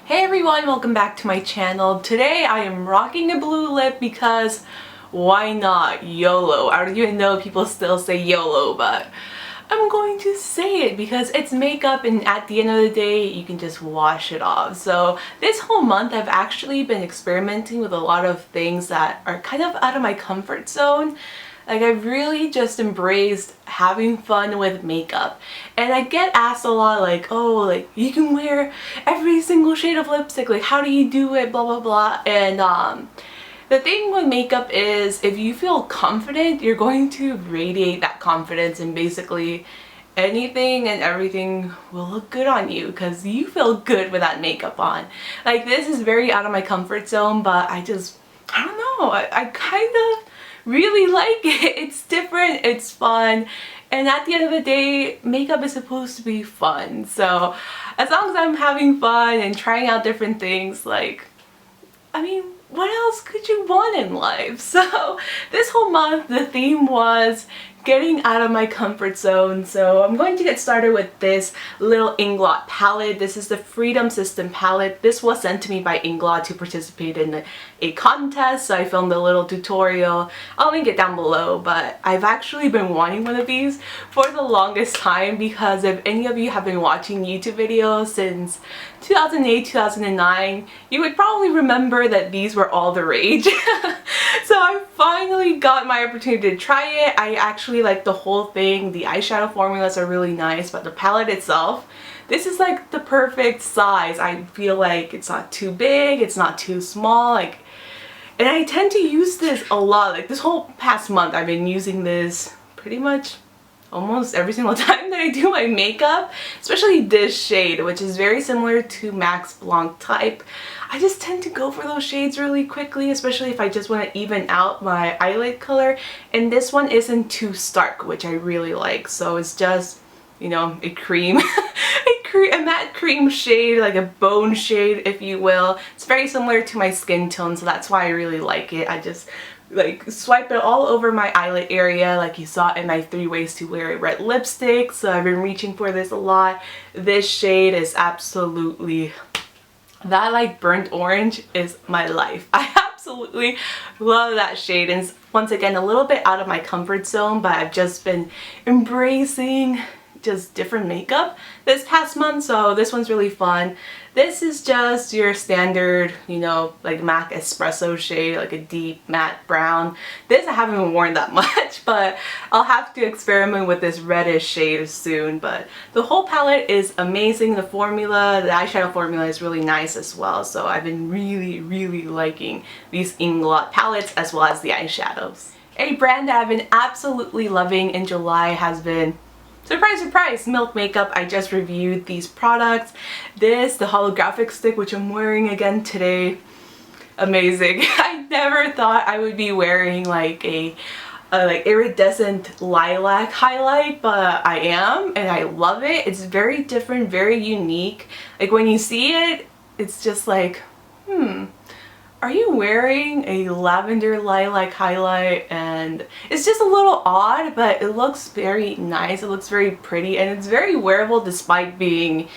Hey everyone, welcome back to my channel. Today I am rocking a blue lip because why not? YOLO. I don't even know if people still say YOLO, but I'm going to say it because it's makeup and at the end of the day you can just wash it off. So this whole month I've actually been experimenting with a lot of things that are kind of out of my comfort zone. Like, I've really just embraced having fun with makeup. And I get asked a lot like, oh, like, you can wear every single shade of lipstick, like, how do you do it, blah, blah, blah. And the thing with makeup is if you feel confident, you're going to radiate that confidence, and basically anything and everything will look good on you because you feel good with that makeup on. Like, this is very out of my comfort zone, but I don't know, I kind of really like it. It's different, it's fun, and at the end of the day, makeup is supposed to be fun. So as long as I'm having fun and trying out different things, like, I mean, what else could you want in life? So this whole month the theme was getting out of my comfort zone. So I'm going to get started with this little Inglot palette. This is the Freedom System palette. This was sent to me by Inglot to participate in a contest, so I filmed a little tutorial. I'll link it down below, but I've actually been wanting one of these for the longest time because if any of you have been watching YouTube videos since 2008, 2009, you would probably remember that these were all the rage. So I finally got my opportunity to try it. I actually like the whole thing. The eyeshadow formulas are really nice, but the palette itself, this is like the perfect size. I feel like it's not too big, it's not too small, like, and I tend to use this a lot. Like, this whole past month I've been using this pretty much almost every single time that I do my makeup, especially this shade, which is very similar to Max Blanc type. I just tend to go for those shades really quickly, especially if I just want to even out my eyelid color, and this one isn't too stark, which I really like. So it's just, you know, a cream a matte cream shade, like a bone shade if you will. It's very similar to my skin tone, so that's why I really like it. I just like swipe it all over my eyelid area like you saw in my 3 ways to wear a red lipstick. So I've been reaching for this a lot. This shade is absolutely, that like burnt orange is my life. I absolutely love that shade, and once again a little bit out of my comfort zone, but I've just been embracing just different makeup this past month, so this one's really fun. This is just your standard, you know, like MAC espresso shade, like a deep matte brown. This I haven't worn that much, but I'll have to experiment with this reddish shade soon. But the whole palette is amazing. The formula, the eyeshadow formula is really nice as well, so I've been really liking these Inglot palettes as well as the eyeshadows. A brand that I've been absolutely loving in July has been, surprise, surprise, Milk Makeup. I just reviewed these products. This, the holographic stick, which I'm wearing again today, amazing. I never thought I would be wearing like a like iridescent lilac highlight, but I am, and I love it. It's very different, very unique. Like, when you see it, it's just like, are you wearing a lavender lilac highlight? And it's just a little odd, but it looks very nice, it looks very pretty, and it's very wearable despite being,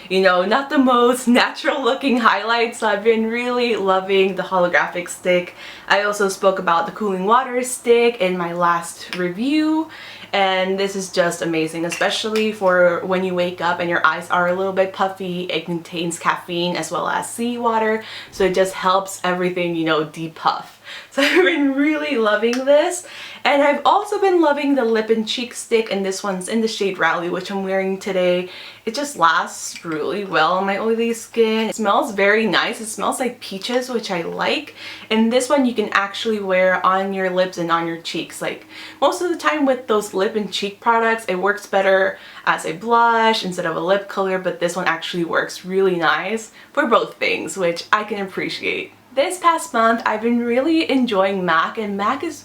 you know, not the most natural looking highlight. So I've been really loving the holographic stick. I also spoke about the cooling water stick in my last review, and this is just amazing, especially for when you wake up and your eyes are a little bit puffy. It contains caffeine as well as seawater, so it just helps everything, you know, depuff. So I've been really loving this, and I've also been loving the lip and cheek stick, and this one's in the shade Rally, which I'm wearing today. It just lasts really well on my oily skin. It smells very nice. It smells like peaches, which I like, and this one you can actually wear on your lips and on your cheeks. Like, most of the time with those lip and cheek products, it works better as a blush instead of a lip color, but this one actually works really nice for both things, which I can appreciate. This past month I've been really enjoying MAC, and MAC is,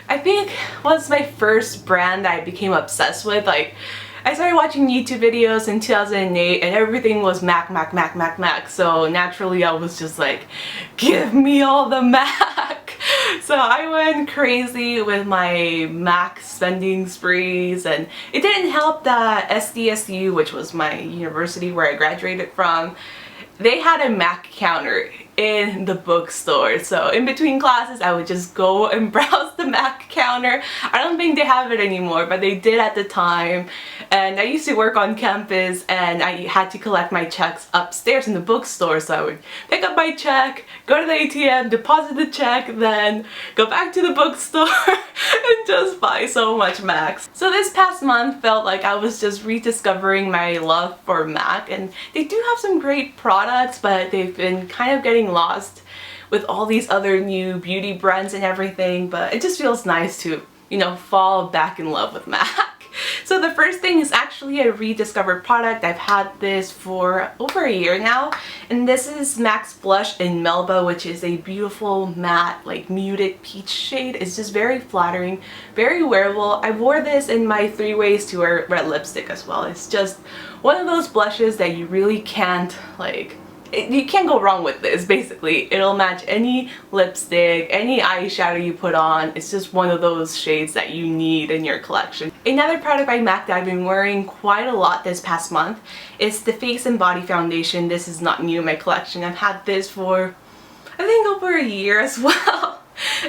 I think, was my first brand that I became obsessed with. Like, I started watching YouTube videos in 2008 and everything was MAC, MAC, MAC, MAC, MAC. So naturally I was just like, give me all the MAC. So I went crazy with my MAC spending sprees, and it didn't help that SDSU, which was my university where I graduated from, they had a MAC counter in the bookstore, so in between classes I would just go and browse the MAC counter. I don't think they have it anymore, but they did at the time. And I used to work on campus and I had to collect my checks upstairs in the bookstore, so I would pick up my check, go to the ATM, deposit the check, then go back to the bookstore and just buy so much MACs. So this past month felt like I was just rediscovering my love for MAC, and they do have some great products, but they've been kind of getting lost with all these other new beauty brands and everything. But it just feels nice to, you know, fall back in love with MAC. So the first thing is actually a rediscovered product. I've had this for over a year now, and this is MAC's blush in Melba, which is a beautiful matte, like muted peach shade. It's just very flattering, very wearable. I wore this in my 3 ways to wear red lipstick as well. It's just one of those blushes that you really can't, like, you can't go wrong with this. Basically, it'll match any lipstick, any eyeshadow you put on. It's just one of those shades that you need in your collection. Another product by MAC that I've been wearing quite a lot this past month is the Face and Body Foundation. This is not new in my collection. I've had this for, I think, over a year as well.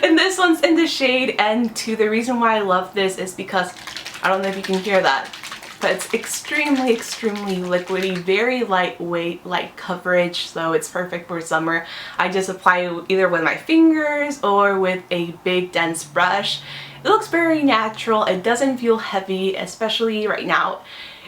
And this one's in the shade N2. The reason why I love this is because, I don't know if you can hear that, but it's extremely liquidy, very lightweight, light coverage, so it's perfect for summer. I just apply it either with my fingers or with a big dense brush. It looks very natural, it doesn't feel heavy, especially right now.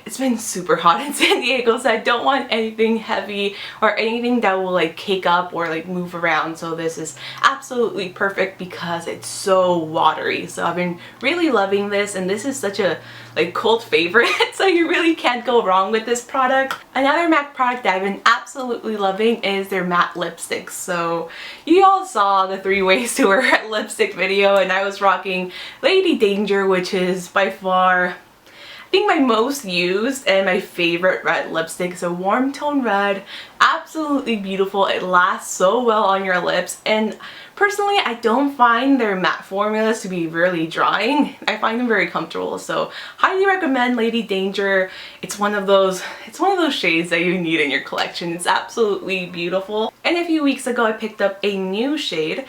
It's been super hot in San Diego, so I don't want anything heavy or anything that will like cake up or like move around. So this is absolutely perfect because it's so watery. So I've been really loving this, and this is such a like cult favorite, so you really can't go wrong with this product. Another MAC product that I've been absolutely loving is their matte lipsticks. So you all saw the 3 ways to wear lipstick video, and I was rocking Lady Danger, which is by far, I think, my most used and my favorite red lipstick. It's a warm tone red, absolutely beautiful. It lasts so well on your lips, and personally I don't find their matte formulas to be really drying. I find them very comfortable, so highly recommend Lady Danger. It's one of those shades that you need in your collection. It's absolutely beautiful. And a few weeks ago I picked up a new shade.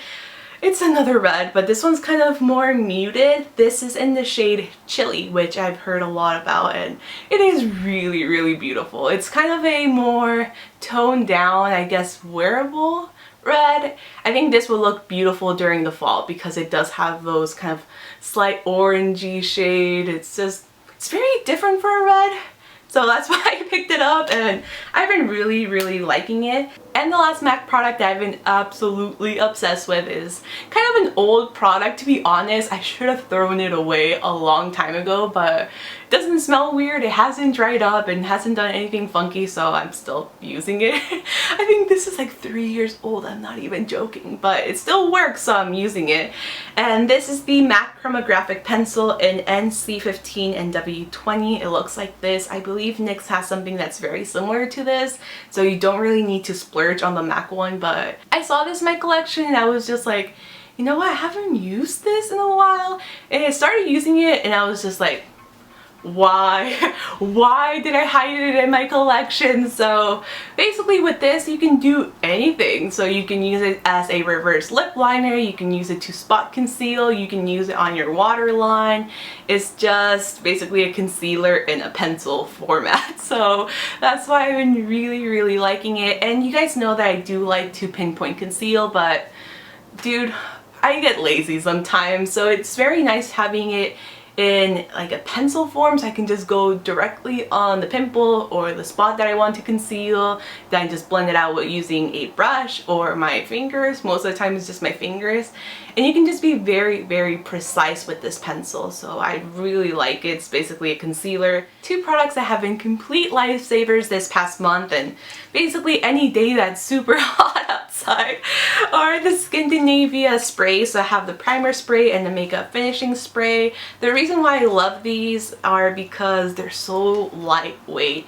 It's another red, but this one's kind of more muted. This is in the shade Chili, which I've heard a lot about, and it is really beautiful. It's kind of a more toned down, I guess, wearable red. I think this will look beautiful during the fall because it does have those kind of slight orangey shade. It's very different for a red. So that's why I picked it up, and I've been really liking it. And the last MAC product that I've been absolutely obsessed with is kind of an old product, to be honest. I should have thrown it away a long time ago, but it doesn't smell weird, it hasn't dried up, and hasn't done anything funky, so I'm still using it. I think this is like 3 years old, I'm not even joking, but it still works, so I'm using it. And this is the MAC Holographic pencil in NC15 and W20. It looks like this. I believe NYX has something that's very similar to this, so you don't really need to splurge on the MAC one, but I saw this in my collection and I was just like, you know what, I haven't used this in a while, and I started using it and I was just like, why did I hide it in my collection? So basically with this you can do anything. So you can use it as a reverse lip liner, you can use it to spot conceal, you can use it on your waterline. It's just basically a concealer in a pencil format. So that's why I've been really liking it. And you guys know that I do like to pinpoint conceal, but dude, I get lazy sometimes, so it's very nice having it in like a pencil form, so I can just go directly on the pimple or the spot that I want to conceal, then just blend it out with using a brush or my fingers. Most of the time it's just my fingers, and you can just be very precise with this pencil, so I really like it. It's basically a concealer. 2 products that have been complete lifesavers this past month, and basically any day that's super hot outside, are the SKINDINAVIA sprays. So I have the primer spray and the makeup finishing spray. The reason why I love these are because they're so lightweight.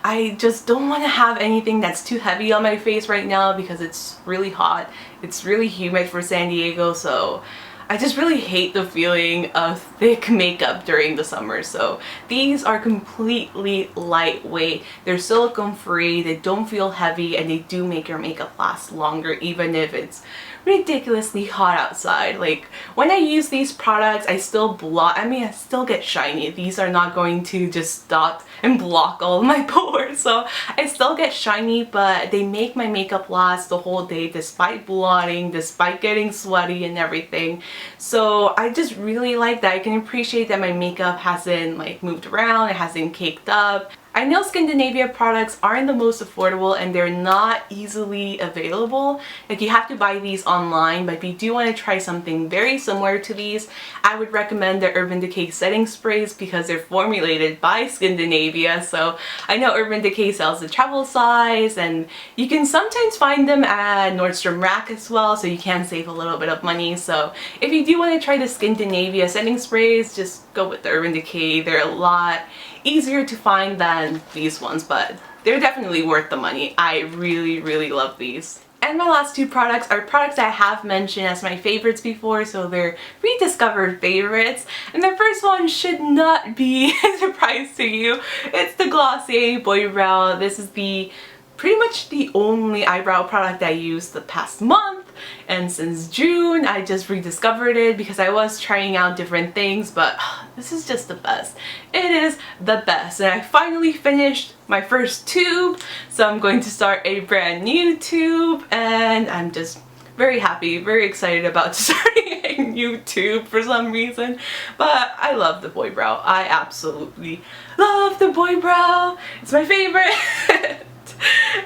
I just don't want to have anything that's too heavy on my face right now because it's really hot. It's really humid for San Diego, so I just really hate the feeling of thick makeup during the summer. So these are completely lightweight. They're silicone free, they don't feel heavy, and they do make your makeup last longer even if it's ridiculously hot outside. Like when I use these products, I still I still get shiny. These are not going to just stop and block all of my pores. So I still get shiny, but they make my makeup last the whole day despite blotting, despite getting sweaty and everything. So I just really like that. I can appreciate that my makeup hasn't like moved around, it hasn't caked up. I know SKINDINAVIA products aren't the most affordable and they're not easily available. Like you have to buy these online, but if you do want to try something very similar to these, I would recommend the Urban Decay setting sprays because they're formulated by SKINDINAVIA. So I know Urban Decay sells the travel size, and you can sometimes find them at Nordstrom Rack as well, so you can save a little bit of money. So if you do want to try the SKINDINAVIA setting sprays, just go with the Urban Decay. They're a lot easier to find than these ones, but they're definitely worth the money. I really love these. And my last two products are products I have mentioned as my favorites before, so they're rediscovered favorites. And the first one should not be a surprise to you. It's the Glossier Boy Brow. This is pretty much the only eyebrow product I used the past month, and since June I just rediscovered it because I was trying out different things, but this is just the best. It is the best, and I finally finished my first tube, so I'm going to start a brand new tube, and I'm just very happy, very excited about starting a new tube for some reason. But I love the Boy Brow. I absolutely love the Boy Brow. It's my favorite.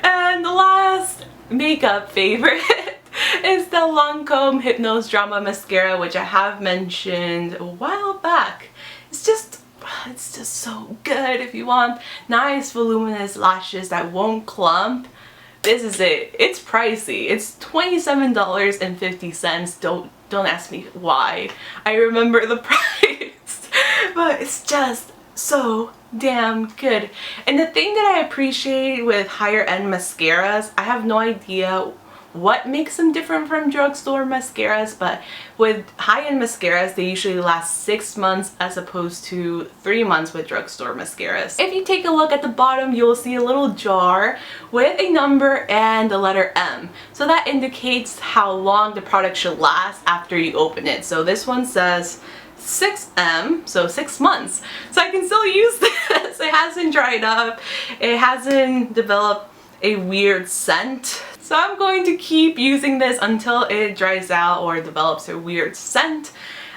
And the last makeup favorite is the LANCOME Hypnose Drama Mascara, which I have mentioned a while back. It's just so good if you want nice voluminous lashes that won't clump. This is it. It's pricey. It's $27.50. Don't ask me why. I remember the price, but it's just so damn good. And the thing that I appreciate with higher end mascaras, I have no idea what makes them different from drugstore mascaras, but with high-end mascaras they usually last 6 months as opposed to 3 months with drugstore mascaras. If you take a look at the bottom, you'll see a little jar with a number and the letter M. So that indicates how long the product should last after you open it. So this one says 6M, so 6 months. So I can still use this. It hasn't dried up. It hasn't developed a weird scent. So I'm going to keep using this until it dries out or develops a weird scent.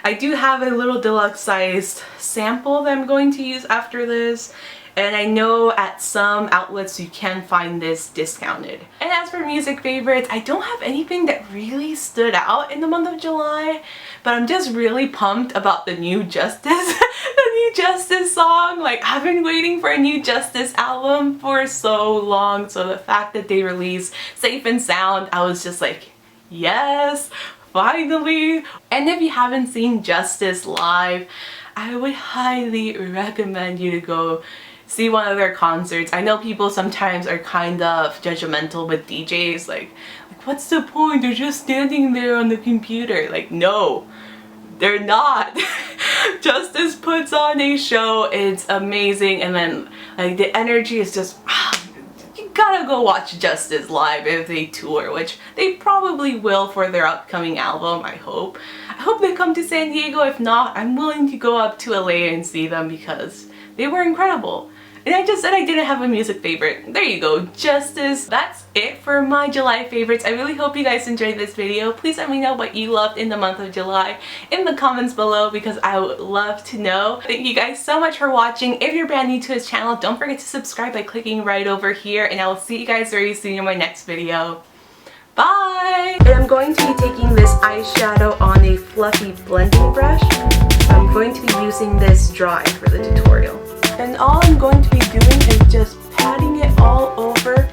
I do have a little deluxe sized sample that I'm going to use after this. And I know at some outlets you can find this discounted. And as for music favorites, I don't have anything that really stood out in the month of July, but I'm just really pumped about the new Justice, the new Justice song. Like, I've been waiting for a new Justice album for so long, so the fact that they released Safe and Sound, I was just like, yes, finally. And if you haven't seen Justice live, I would highly recommend you to go see one of their concerts. I know people sometimes are kind of judgmental with DJs, like what's the point? They're just standing there on the computer. Like, no, they're not. Justice puts on a show, it's amazing, and then like the energy is just, you gotta go watch Justice live if they tour, which they probably will for their upcoming album, I hope. I hope they come to San Diego. If not, I'm willing to go up to LA and see them because they were incredible. And I just said I didn't have a music favorite. There you go, Justice. That's it for my July favorites. I really hope you guys enjoyed this video. Please let me know what you loved in the month of July in the comments below because I would love to know. Thank you guys so much for watching. If you're brand new to this channel, don't forget to subscribe by clicking right over here, and I will see you guys very soon in my next video. Bye! And I'm going to be taking this eyeshadow on a fluffy blending brush. I'm going to be using this dry for the tutorial. And all I'm going to be doing is just patting it all over